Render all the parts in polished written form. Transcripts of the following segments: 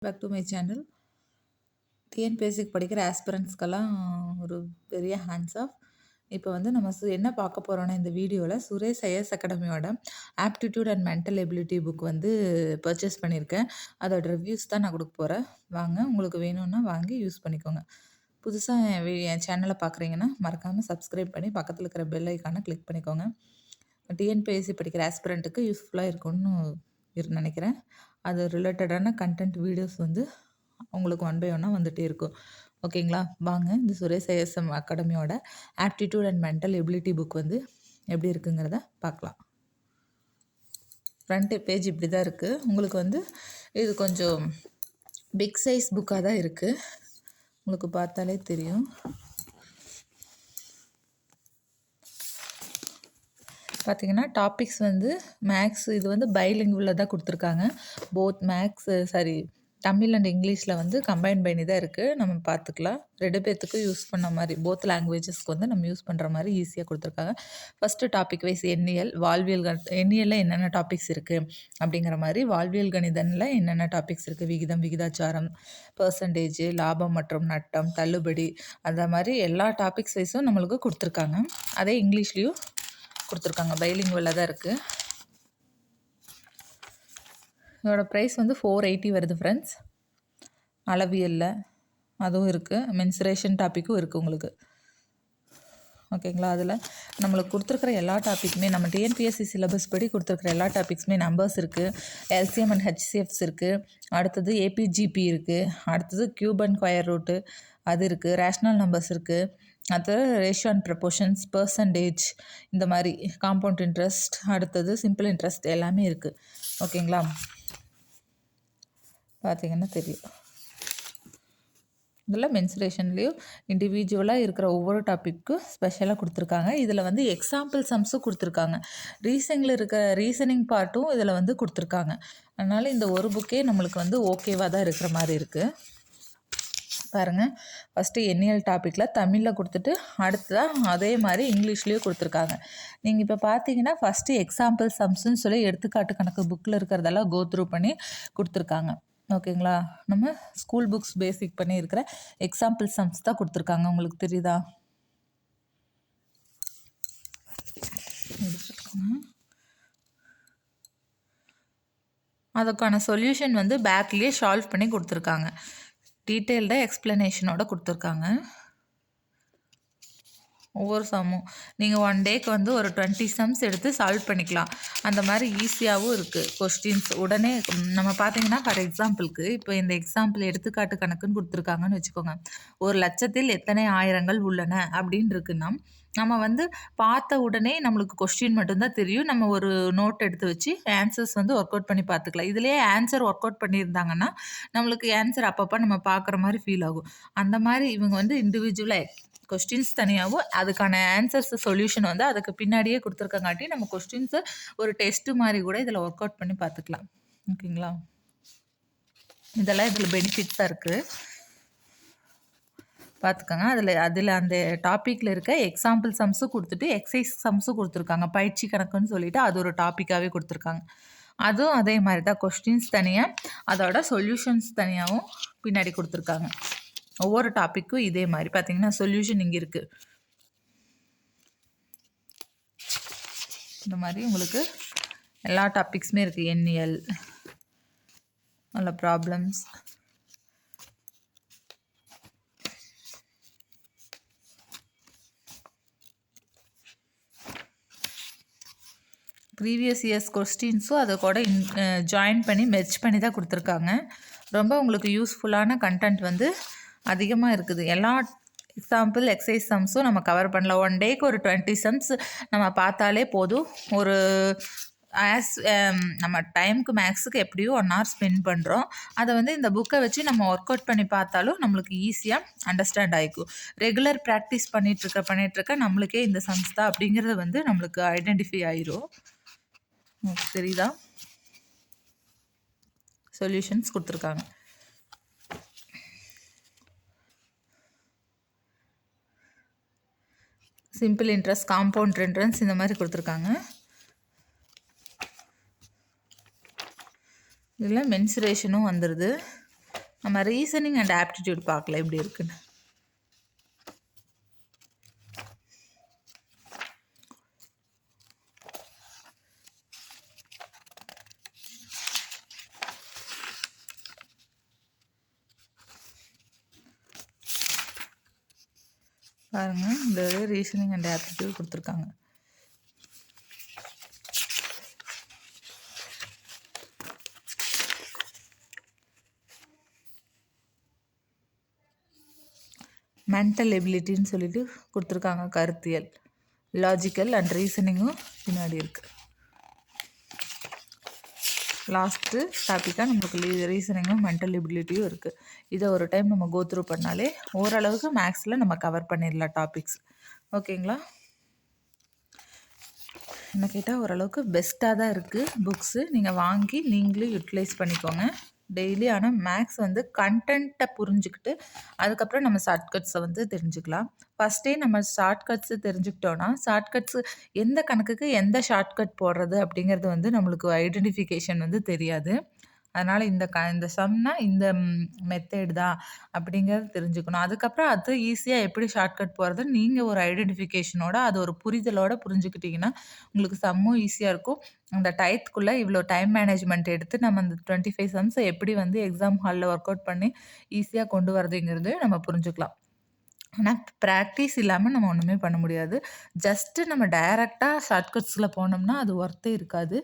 Back to my channel. டிஎன்பிஎஸ்சிக்கு படிக்கிற ஆஸ்பிரண்ட்ஸ்க்கெல்லாம் ஒரு பெரிய ஹேண்ட்ஸ் ஆஃப். இப்போ வந்து நம்ம என்ன பார்க்க போகிறோன்னா இந்த வீடியோவில் சுரேஷ் ஐஎஸ் அகாடமியோட aptitude and mental ability book வந்து பர்ச்சேஸ் பண்ணியிருக்கேன். அதோட ரிவ்யூஸ் தான் நான் கொடுக்க போகிறேன். வாங்க, உங்களுக்கு வேணும்னா வாங்கி யூஸ் பண்ணிக்கோங்க. புதுசாக என் சேனலை பார்க்குறீங்கன்னா மறக்காமல் சப்ஸ்கிரைப் பண்ணி பக்கத்தில் இருக்கிற பெல் ஐக்கானை கிளிக் பண்ணிக்கோங்க. டிஎன்பிஎஸ்சி படிக்கிற ஆஸ்பிரண்ட்டுக்கு யூஸ்ஃபுல்லாக இருக்கும்னு நினைக்கிறேன். அது ரிலேட்டடான கண்டென்ட் வீடியோஸ் வந்து உங்களுக்கு ஒன் பை ஒன்னாக வந்துகிட்டே இருக்கும். ஓகேங்களா? வாங்க, இந்த சுரேஷ் ஐஎஸ்எம் அகாடமியோட aptitude and mental ability book வந்து எப்படி இருக்குங்கிறத பார்க்கலாம். ஃப்ரண்ட் பேஜ் இப்படி தான் இருக்குது. உங்களுக்கு வந்து இது கொஞ்சம் பிக் சைஸ் புக்காக தான் இருக்குது. உங்களுக்கு பார்த்தாலே தெரியும். பார்த்திங்கன்னா டாபிக்ஸ் வந்து மேக்ஸ், இது வந்து பைலிங்குவலில் தான் கொடுத்துருக்காங்க. போத் மேக்ஸ் தமிழ் அண்ட் இங்கிலீஷில் வந்து கம்பைன் பண்ணி தான் இருக்குது. நம்ம பார்த்துக்கலாம். 2 பேர்த்துக்கும் யூஸ் பண்ண மாதிரி, போத் லாங்குவேஜஸ்க்கு வந்து நம்ம யூஸ் பண்ணுற மாதிரி ஈஸியாக கொடுத்துருக்காங்க. ஃபஸ்ட்டு டாபிக் வைஸ் எண்ணியல், வாழ்வியல் எண்ணியலில் என்னென்ன டாபிக்ஸ் இருக்குது அப்படிங்கிற மாதிரி, வாழ்வியல் கணிதனில் என்னென்ன டாபிக்ஸ் இருக்குது, விகிதம், விகிதாச்சாரம், பர்சன்டேஜ், லாபம் மற்றும் நட்டம், தள்ளுபடி, அந்த மாதிரி எல்லா டாபிக்ஸ் வைஸும் நம்மளுக்கு கொடுத்துருக்காங்க. அதே இங்கிலீஷ்லேயும் கொடுத்துருக்காங்க. பைலிங்குவலில் தான் இருக்குது. இதோட ப்ரைஸ் வந்து 480 வருது ஃப்ரெண்ட்ஸ். அளவியலில் அதுவும் இருக்குது. மென்சுரேஷன் டாப்பிக்கும் இருக்குது உங்களுக்கு. ஓகேங்களா? அதில் நம்மளுக்கு கொடுத்துருக்குற எல்லா டாப்பிக்குமே, நம்ம டிஎன்பிஎஸ்சி சிலபஸ் படி கொடுத்துருக்குற எல்லா டாப்பிக்ஸுமே நம்பர்ஸ் இருக்குது. எல்சிஎம் அண்ட் ஹெச்சிஎஃப்ஸ் இருக்குது. அடுத்தது ஏபிஜிபி இருக்குது. அடுத்தது கியூப் அண்ட் ஸ்கொயர் ரூட்டு அது இருக்குது. ரேஷ்னல் நம்பர்ஸ் இருக்குது. அது ரேஷியோ அண்ட் ப்ரப்போர்ஷன்ஸ், பர்சன்டேஜ், இந்த மாதிரி காம்பவுண்ட் இன்ட்ரெஸ்ட், அடுத்தது சிம்பிள் இன்ட்ரெஸ்ட் எல்லாமே இருக்குது. ஓகேங்களா? பார்த்திங்கன்னா தெரியும். இதில் மென்சுரேஷன்லேயும் இண்டிவிஜுவலாக இருக்கிற ஒவ்வொரு டாப்பிக்கும் ஸ்பெஷலாக கொடுத்துருக்காங்க. இதில் வந்து எக்ஸாம்பிள் சம்ஸும் கொடுத்துருக்காங்க. ரீசனிங் பார்ட்டும் இதில் வந்து கொடுத்துருக்காங்க. அதனால் இந்த ஒரு புக்கே நம்மளுக்கு வந்து ஓகேவாக தான் இருக்கிற மாதிரி இருக்குது. பாருங்கள், ஃபஸ்ட்டு எண்ணியல் டாப்பிக்கில் தமிழில் கொடுத்துட்டு அடுத்ததாக அதே மாதிரி இங்கிலீஷ்லேயும் கொடுத்துருக்காங்க. நீங்கள் இப்போ பார்த்தீங்கன்னா ஃபஸ்ட்டு எக்ஸாம்பிள் சம்ஸ்ன்னு சொல்லி எடுத்துக்காட்டு கணக்கு புக்கில் இருக்கிறதெல்லாம் கோத்ரூ பண்ணி கொடுத்துருக்காங்க. ஓகேங்களா? நம்ம ஸ்கூல் புக்ஸ் பேசிக் பண்ணி இருக்கிற எக்ஸாம்பிள் சம்ஸ் தான் கொடுத்துருக்காங்க. உங்களுக்கு தெரியுதா? அதுக்கான சொல்யூஷன் வந்து பேக்லேயே சால்வ் பண்ணி கொடுத்துருக்காங்க. டீட்டெயில்டாக எக்ஸ்ப்ளனேஷனோட கொடுத்துருக்காங்க. ஒவ்வொரு சம்மும் நீங்கள் 1 டேக்கு வந்து ஒரு 20 சம்ஸ் எடுத்து சால்வ் பண்ணிக்கலாம். அந்த மாதிரி ஈஸியாகவும் இருக்குது கொஸ்டின்ஸ். உடனே நம்ம பார்த்தீங்கன்னா, ஃபார் எக்ஸாம்பிளுக்கு இப்போ இந்த எக்ஸாம்பிள் எடுத்துக்காட்டு கணக்குன்னு கொடுத்துருக்காங்கன்னு வச்சுக்கோங்க. 1,00,000 எத்தனை ஆயிரங்கள் உள்ளன அப்படின்னு இருக்குன்னா, நம்ம வந்து பார்த்த உடனே நம்மளுக்கு கொஸ்டின் மட்டும்தான் தெரியும். நம்ம ஒரு நோட் எடுத்து வச்சு ஆன்சர்ஸ் வந்து ஒர்க் அவுட் பண்ணி பார்த்துக்கலாம். இதிலேயே ஆன்சர் ஒர்க் அவுட் பண்ணியிருந்தாங்கன்னா நம்மளுக்கு ஆன்சர் அப்பப்போ நம்ம பார்க்குற மாதிரி ஃபீல் ஆகும். அந்த மாதிரி இவங்க வந்து இண்டிவிஜுவலாக கொஸ்டின்ஸ் தனியாகவும் அதுக்கான ஆன்சர்ஸ் சொல்யூஷன் வந்து அதுக்கு பின்னாடியே கொடுத்துருக்கங்காட்டி நம்ம கொஸ்டின்ஸை ஒரு டெஸ்ட்டு மாதிரி கூட இதில் ஒர்க் அவுட் பண்ணி பார்த்துக்கலாம். ஓகேங்களா? இதெல்லாம் இதில் பெனிஃபிட்ஸாக இருக்குது, பார்த்துக்கோங்க. அதில் அந்த டாப்பிக்கில் இருக்க எக்ஸாம்பிள் சம்ஸும் கொடுத்துட்டு எக்ஸசைஸ் சம்ஸும் கொடுத்துருக்காங்க. பயிற்சி கணக்குன்னு சொல்லிவிட்டு அது ஒரு டாப்பிக்காகவே கொடுத்துருக்காங்க. அதுவும் அதே மாதிரி தான், கொஸ்டின்ஸ் தனியாக அதோட சொல்யூஷன்ஸ் தனியாகவும் பின்னாடி கொடுத்துருக்காங்க. ஒவ்வொரு டாப்பிக்கும் இதே மாதிரி பார்த்தீங்கன்னா சொல்யூஷன் இங்கே இருக்குது. இந்த மாதிரி உங்களுக்கு எல்லா டாபிக்ஸுமே இருக்குது. எண்ணியல், நல்ல ப்ராப்ளம்ஸ், ப்ரீவியஸ் இயர்ஸ் கொஸ்டின்ஸும் அதை கூட ஜாயின் பண்ணி மெர்ஜ் பண்ணி தான் கொடுத்துருக்காங்க. ரொம்ப உங்களுக்கு யூஸ்ஃபுல்லான கண்டென்ட் வந்து அதிகமாக இருக்குது. எல்லா எக்ஸாம்பிள் எக்ஸசைஸ் சம்ஸும் நம்ம கவர் பண்ணலாம். 1 டேக்கு ஒரு 20 சம்ஸ் நம்ம பார்த்தாலே போதும். ஒரு நம்ம டைமுக்கு மேக்ஸுக்கு எப்படியும் 1 hour ஸ்பெண்ட் பண்ணுறோம். அதை வந்து இந்த புக்கை வச்சு நம்ம ஒர்க் அவுட் பண்ணி பார்த்தாலும் நம்மளுக்கு ஈஸியாக அண்டர்ஸ்டாண்ட் ஆகிக்கும். ரெகுலர் ப்ராக்டிஸ் பண்ணிகிட்ருக்க நம்மளுக்கே இந்த சம்ஸ் தான் அப்படிங்கிறது வந்து நம்மளுக்கு ஐடென்டிஃபை ஆயிரும். தெரியுதா? சொல்யூஷன்ஸ் கொடுத்துருக்காங்க. சிம்பிள் இன்ட்ரெஸ்ட், காம்பவுண்ட் இன்ட்ரெஸ்ட், இந்த மாதிரி கொடுத்துருக்காங்க. இதில் மென்சுரேஷனும் வந்துடுது. நம்ம ரீசனிங் அண்ட் ஆப்டிடியூட் பார்க்கலாம் எப்படி இருக்குன்னு. பாருங்கள், இந்த ரீசனிங் அண்ட் ஆப்டிடியூட் கொடுத்துருக்காங்க. மென்டல் எபிலிட்டின்னு சொல்லிட்டு கொடுத்துருக்காங்க. கருத்தியல், லாஜிக்கல் அண்ட் ரீசனிங்கும் பின்னாடி இருக்குது. லாஸ்ட்டு டாப்பிக்காக நம்மளுக்கு ரீசனிங்கும் மென்டல் எபிலிட்டியும் இருக்குது. இதை ஒரு டைம் நம்ம கோத்ரூ பண்ணாலே ஓரளவுக்கு மேக்ஸில் நம்ம கவர் பண்ணிடலாம் டாபிக்ஸ். ஓகேங்களா? என்ன கேட்டால் ஓரளவுக்கு பெஸ்ட்டாக தான் இருக்குது புக்ஸு. நீங்கள் வாங்கி நீங்களும் யூட்டிலைஸ் பண்ணிக்கோங்க டெய்லி. ஆனால் மேக்ஸ் வந்து கண்டென்ட்டை புரிஞ்சுக்கிட்டு அதுக்கப்புறம் நம்ம ஷார்ட்கட்ஸை வந்து தெரிஞ்சுக்கலாம். ஃபஸ்ட்டே நம்ம ஷார்ட்கட்ஸு தெரிஞ்சுக்கிட்டோன்னா ஷார்ட்கட்ஸு எந்த கணக்குக்கு எந்த ஷார்ட்கட் போடுறது அப்படிங்கிறது வந்து நம்மளுக்கு ஐடென்டிஃபிகேஷன் வந்து தெரியாது. அதனால் இந்த சம்னா இந்த மெத்தேடு தான் அப்படிங்கிறது தெரிஞ்சுக்கணும். அதுக்கப்புறம் அது ஈஸியாக எப்படி ஷார்ட்கட் போகிறதுன்னு நீங்கள் ஒரு ஐடென்டிஃபிகேஷனோட அது ஒரு புரிதலோடு புரிஞ்சுக்கிட்டிங்கன்னா உங்களுக்கு சம்மும் ஈஸியாக இருக்கும். அந்த டயத்துக்குள்ளே இவ்வளோ டைம் மேனேஜ்மெண்ட் எடுத்து நம்ம அந்த 25 சம்ஸை எப்படி வந்து எக்ஸாம் ஹாலில் ஒர்க் அவுட் பண்ணி ஈஸியாக கொண்டு வரதுங்கிறது நம்ம புரிஞ்சுக்கலாம். ஆனால் ப்ராக்டிஸ் இல்லாமல் நம்ம ஒன்றுமே பண்ண முடியாது. ஜஸ்ட்டு நம்ம டைரெக்டாக ஷார்ட்கட்ஸில் போனோம்னா அது ஒர்த்தே இருக்காது.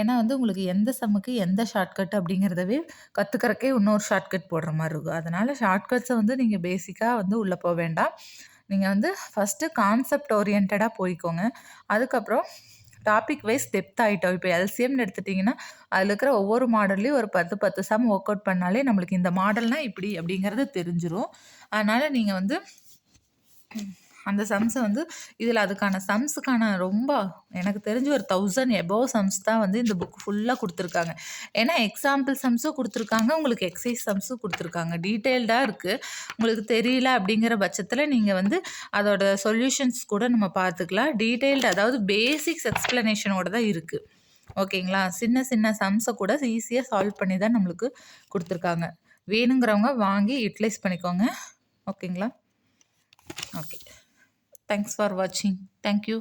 ஏன்னா வந்து உங்களுக்கு எந்த சம்முக்கு எந்த ஷார்ட்கட் அப்படிங்கிறதவே கற்றுக்கறக்கே இன்னொரு ஷார்ட்கட் போடுற மாதிரி இருக்கும். அதனால் ஷார்ட்கட்ஸை வந்து நீங்கள் பேசிக்காக வந்து உள்ளே போக வேண்டாம். நீங்கள் வந்து ஃபஸ்ட்டு கான்செப்ட் ஓரியன்டாக போய்க்கோங்க. அதுக்கப்புறம் டாபிக் வைஸ் டெப்த் ஆகிட்டோம். இப்போ எல்சிஎம்னு எடுத்துட்டிங்கன்னா அதில் இருக்கிற ஒவ்வொரு மாடல்லையும் ஒரு 10 சம் ஒர்க் அவுட் பண்ணாலே நம்மளுக்கு இந்த மாடல்னால் இப்படி அப்படிங்கிறது தெரிஞ்சிடும். அதனால் நீங்கள் வந்து அந்த சம்ஸை வந்து இதில் அதுக்கான சம்ஸுக்கான ரொம்ப எனக்கு தெரிஞ்சு ஒரு 1000 எபோவ் சம்ஸ் தான் வந்து இந்த புக் ஃபுல்லாக கொடுத்துருக்காங்க. ஏன்னா எக்ஸாம்பிள் சம்ஸும் கொடுத்துருக்காங்க, உங்களுக்கு எக்ஸசைஸ் சம்ஸும் கொடுத்துருக்காங்க. டீட்டெயில்டாக இருக்குது. உங்களுக்கு தெரியல அப்படிங்கிற பட்சத்தில் நீங்கள் வந்து அதோட சொல்யூஷன்ஸ் கூட நம்ம பார்த்துக்கலாம். டீட்டெயில்டு, அதாவது பேசிக்ஸ் எக்ஸ்ப்ளனேஷனோட தான் இருக்குது. ஓகேங்களா? சின்ன சின்ன சம்ஸை கூட ஈஸியாக சால்வ் பண்ணி தான் நம்மளுக்கு கொடுத்துருக்காங்க. வேணுங்கிறவங்க வாங்கி யூட்டிலைஸ் பண்ணிக்கோங்க. ஓகேங்களா? Okay. Thanks for watching. Thank you.